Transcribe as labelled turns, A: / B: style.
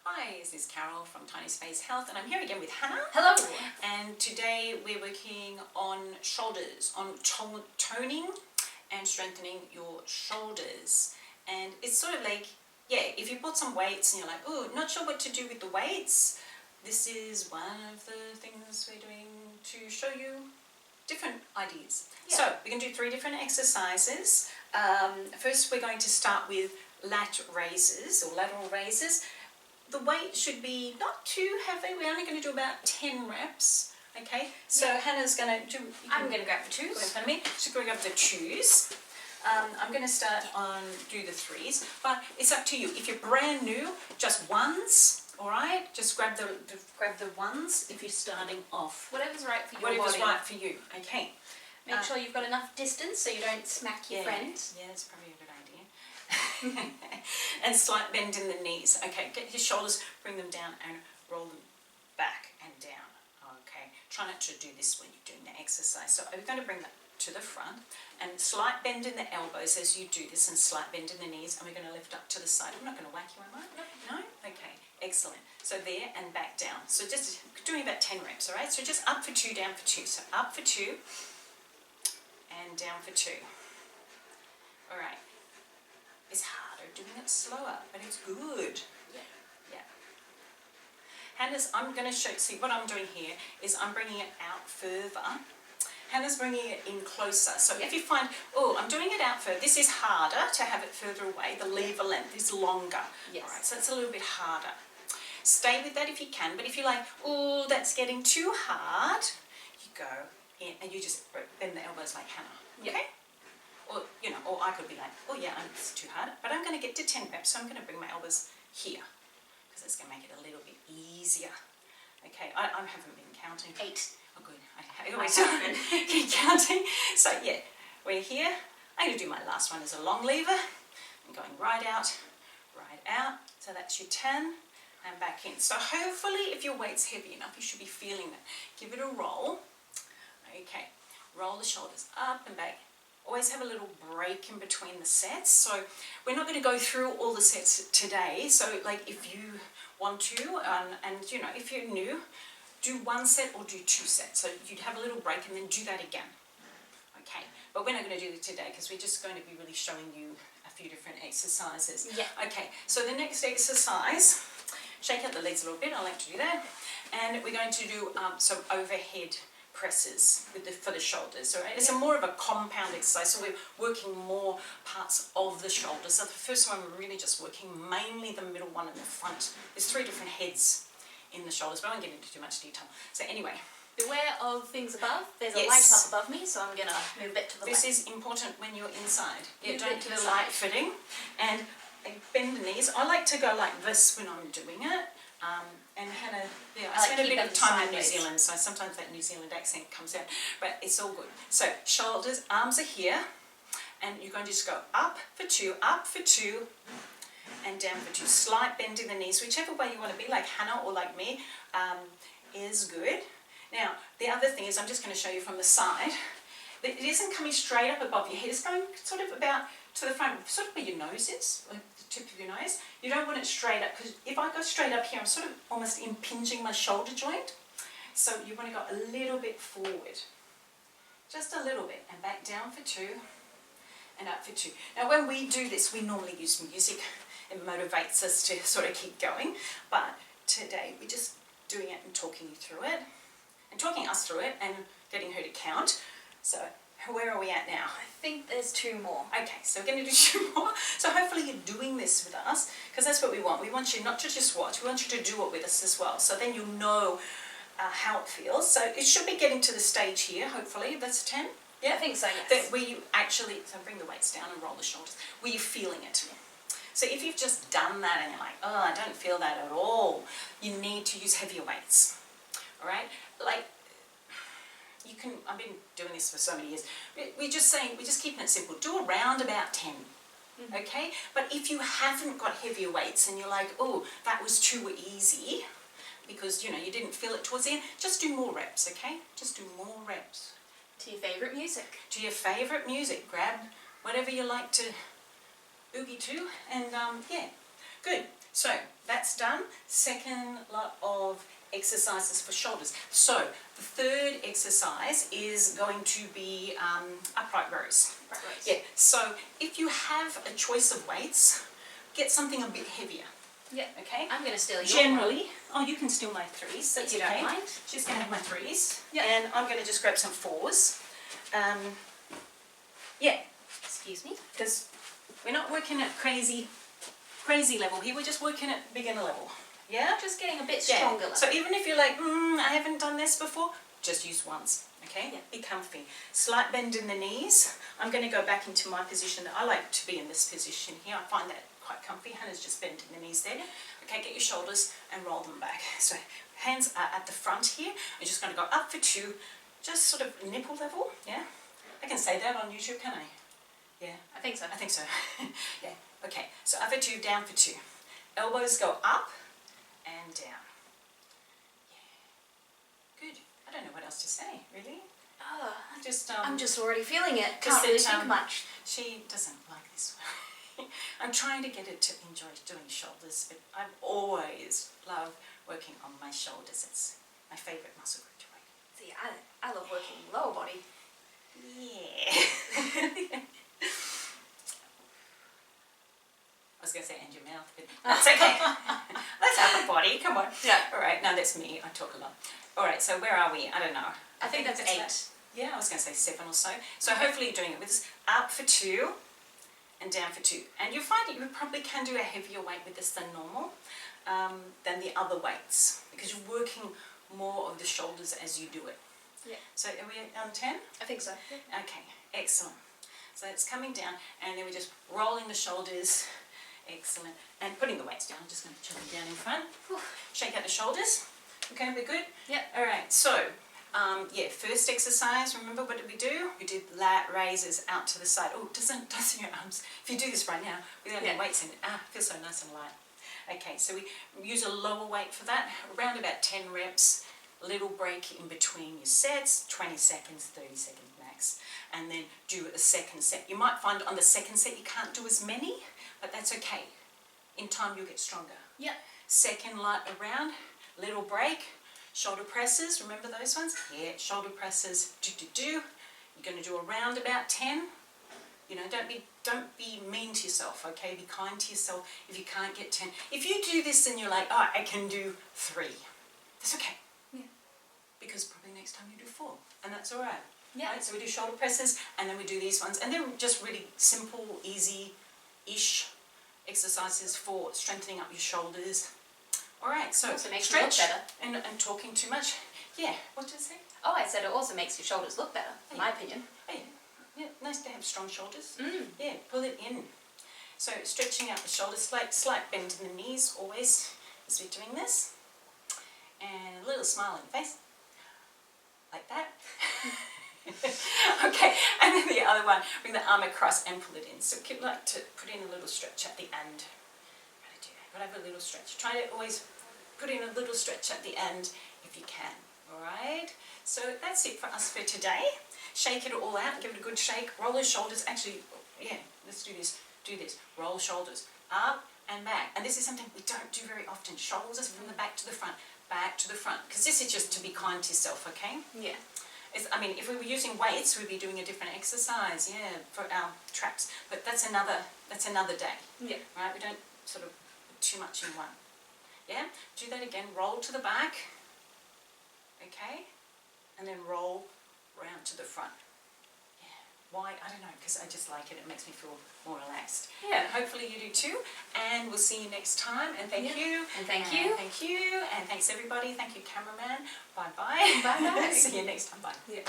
A: Hi, this is Carol from Tiny Space Health, and I'm here again with Hannah.
B: Hello.
A: And today we're working on shoulders, on toning and strengthening your shoulders. And it's sort of like, if you put some weights and you're like, oh, not sure what to do with the weights, this is one of the things we're doing to show you different ideas.
B: Yeah.
A: So we're going to do 3 different exercises. First, we're going to start with lat raises or lateral raises. The weight should be not too heavy. We're only going to do about 10 reps. Okay, so Hannah's going to do.
B: I'm going to grab the 2s.
A: In front of me. She's going to grab the 2s. I'm going to start on do the 3s, but it's up to you. If you're brand new, just 1s. All right, just grab the 1s if you're starting off.
B: Whatever's right for your
A: Whatever's
B: body.
A: right for you. Okay.
B: Make sure you've got enough distance so you don't smack your friend.
A: Yeah, that's probably a good idea. And slight bend in the knees. Okay, get your shoulders, bring them down and roll them back and down. Okay, try not to do this when you're doing the exercise. So we're going to bring that to the front and slight bend in the elbows as you do this and slight bend in the knees, and we're going to lift up to the side. I'm not going to whack you, am I? No? Okay, excellent. So there and back down. So just doing about 10 reps, all right? So just up for 2, down for 2. So up for 2 and down for 2. All right. It's harder doing it slower, but it's good. Yeah. Hannah's, I'm going to show, see what I'm doing here is I'm bringing it out further. Hannah's bringing it in closer. So if you find, oh, I'm doing it out further, this is harder to have it further away. The lever length is longer.
B: Yes.
A: All right, so it's a little bit harder. Stay with that if you can, but if you're like, oh, that's getting too hard, you go in and you just bend the elbows like Hannah. Okay? Or, or I could be like, oh yeah, it's too hard, but I'm going to get to 10 reps, so I'm going to bring my elbows here, because it's going to make it a little bit easier. Okay, I haven't been counting.
B: 8.
A: Oh good, I always keep counting. So yeah, we're here. I'm going to do my last one as a long lever. I'm going right out, so that's your 10, and back in. So hopefully if your weight's heavy enough, you should be feeling that. Give it a roll. Okay, roll the shoulders up and back. Always have a little break in between the sets. So we're not going to go through all the sets today. So like if you want to, and if you're new, do 1 set or do 2 sets. So you'd have a little break and then do that again. Okay, but we're not going to do it today because we're just going to be really showing you a few different exercises.
B: Yeah.
A: Okay, so the next exercise, shake out the legs a little bit. I like to do that. And we're going to do some overhead presses for the shoulders. So it's a more of a compound exercise, so we're working more parts of the shoulders. So the first one we're really just working mainly the middle one and the front. There's 3 different heads in the shoulders, but I won't get into too much detail. So anyway,
B: beware of things above. There's a light up above me, so I'm going to move it to the left.
A: This is important when you're inside.
B: Move
A: Don't
B: it to
A: do
B: the
A: the light
B: side.
A: fitting and bend the knees. I like to go like this when I'm doing it. And Hannah, I spent a bit of time in New Zealand, so sometimes that New Zealand accent comes out, but it's all good. So shoulders, arms are here, and you're going to just go up for 2, and down for 2. Slight bend in the knees, whichever way you want to be, like Hannah or like me, is good. Now, the other thing is I'm just going to show you from the side. It isn't coming straight up above your head. It's going sort of about to the front, sort of where your nose is, like the tip of your nose. You don't want it straight up, because if I go straight up here, I'm sort of almost impinging my shoulder joint. So you want to go a little bit forward. Just a little bit. And back down for 2, and up for 2. Now, when we do this, we normally use music. It motivates us to sort of keep going. But today, we're just doing it and talking you through it, and talking us through it, and getting her to count. So where are we at now?
B: I think there's 2 more.
A: Okay, so we're going to do 2 more. So hopefully you're doing this with us, because that's what we want. We want you not to just watch, we want you to do it with us as well. So then you'll know how it feels. So it should be getting to the stage here, hopefully. That's 10? Yeah?
B: I think so, yes.
A: That where you actually, so bring the weights down and roll the shoulders, where you're feeling it. So if you've just done that and you're like, oh, I don't feel that at all, you need to use heavier weights. All right? Like, you can, I've been doing this for so many years. We're just keeping it simple. Do around about 10, okay? But if you haven't got heavier weights and you're like, oh, that was too easy because, you didn't feel it towards the end, just do more reps, okay? Just do more reps.
B: To your favourite music.
A: To your favourite music. Grab whatever you like to boogie to, and Good. So that's done. Second lot of exercises for shoulders. So the third exercise is going to be upright rows.
B: Upright rows.
A: Yeah. So if you have a choice of weights, get something a bit heavier.
B: Yeah.
A: Okay.
B: I'm going to steal your
A: Generally, you can steal my threes. That's
B: If you
A: okay.
B: don't mind.
A: She's going to have my threes.
B: Yeah.
A: And I'm going to just grab some fours. Yeah.
B: Excuse me.
A: Because we're not working at crazy level here. We're just working at beginner level. Yeah.
B: Just getting a bit
A: Yeah.
B: stronger.
A: So even if you're like, I haven't done this before, just use once. Okay.
B: Yeah.
A: Be comfy. Slight bend in the knees. I'm going to go back into my position. I like to be in this position here. I find that quite comfy. Hannah's just bent in the knees there. Okay, get your shoulders and roll them back. So hands are at the front here. You're just going to go up for 2, just sort of nipple level. Yeah, I can say that on YouTube, can I? Yeah,
B: I think so.
A: I think so. Yeah. Okay. So up for 2, down for 2. Elbows go up and down. Yeah. Good. I don't know what else to say, really.
B: Oh,
A: Just
B: I'm just already feeling it.
A: just
B: Can't really
A: that,
B: think much.
A: She doesn't like this one. I'm trying to get her to enjoy doing shoulders, but I've always loved working on my shoulders. It's my favourite muscle group to work.
B: See, I love working lower body.
A: Yeah. I was going to say and your mouth, but that's okay. That's upper body, come on.
B: Yeah.
A: All right, now that's me. I talk a lot. All right, so where are we? I don't know.
B: I think that's 8.
A: that. Yeah, I was going to say 7 or so. So hopefully you're doing it with us. Up for 2 and down for 2. And you'll find that you probably can do a heavier weight with this than normal, than the other weights, because you're working more of the shoulders as you do it.
B: Yeah.
A: So are we on 10?
B: I think so.
A: Okay, excellent. So it's coming down, and then we're just rolling the shoulders. Excellent. And putting the weights down. I'm just going to chuck them down in front. Shake out the shoulders. Okay, we're good?
B: Yep.
A: All right, so, first exercise, remember what did we do? We did lat raises out to the side. Oh, doesn't your arms, if you do this right now, without any weights in it, it feels so nice and light. Okay, so we use a lower weight for that, around about 10 reps, little break in between your sets, 20 seconds, 30 seconds max, and then do a second set. You might find on the second set you can't do as many, but that's okay. In time you'll get stronger.
B: Yep.
A: Second light around, little break, shoulder presses, remember those ones? Yeah, shoulder presses, You're going to do around about 10. You know, don't be mean to yourself, okay? Be kind to yourself if you can't get 10. If you do this and you're like, I can do 3, that's okay.
B: Yeah.
A: Because probably next time you do 4, and that's all right.
B: Yeah.
A: Right? So we do shoulder presses, and then we do these ones, and they're just really simple, easy-ish exercises for strengthening up your shoulders. All right, so
B: also makes you look
A: stretch
B: better.
A: and talking too much. Yeah, what did I say?
B: Oh, I said it also makes your shoulders look better, in my opinion.
A: Oh, yeah, nice to have strong shoulders.
B: Mm.
A: Yeah, pull it in. So stretching out the shoulders, slight bend in the knees always as we're doing this. And a little smile on your face, like that. Okay, and then the other one, bring the arm across and pull it in. So keep like to put in a little stretch at the end. Gotta have a little stretch. Try to always put in a little stretch at the end if you can. Alright? So that's it for us for today. Shake it all out, give it a good shake, roll the shoulders. Actually, yeah, let's do this. Do this. Roll shoulders up and back. And this is something we don't do very often. Shoulders from the back to the front, back to the front. Because this is just to be kind to yourself, okay?
B: Yeah.
A: If we were using weights, we'd be doing a different exercise, yeah, for our traps. But that's another day.
B: Yeah.
A: Right? We don't sort of put too much in one. Yeah? Do that again. Roll to the back. Okay? And then roll round to the front. Yeah. Why? I don't know, because I just like it. It makes me feel more relaxed.
B: Yeah.
A: And hopefully you do too. And we'll see you next time. And thank you.
B: And thank you.
A: Thank you. And thanks everybody. Thank you, cameraman. Bye-bye.
B: Bye-bye.
A: See you next time. Bye.
B: Yeah.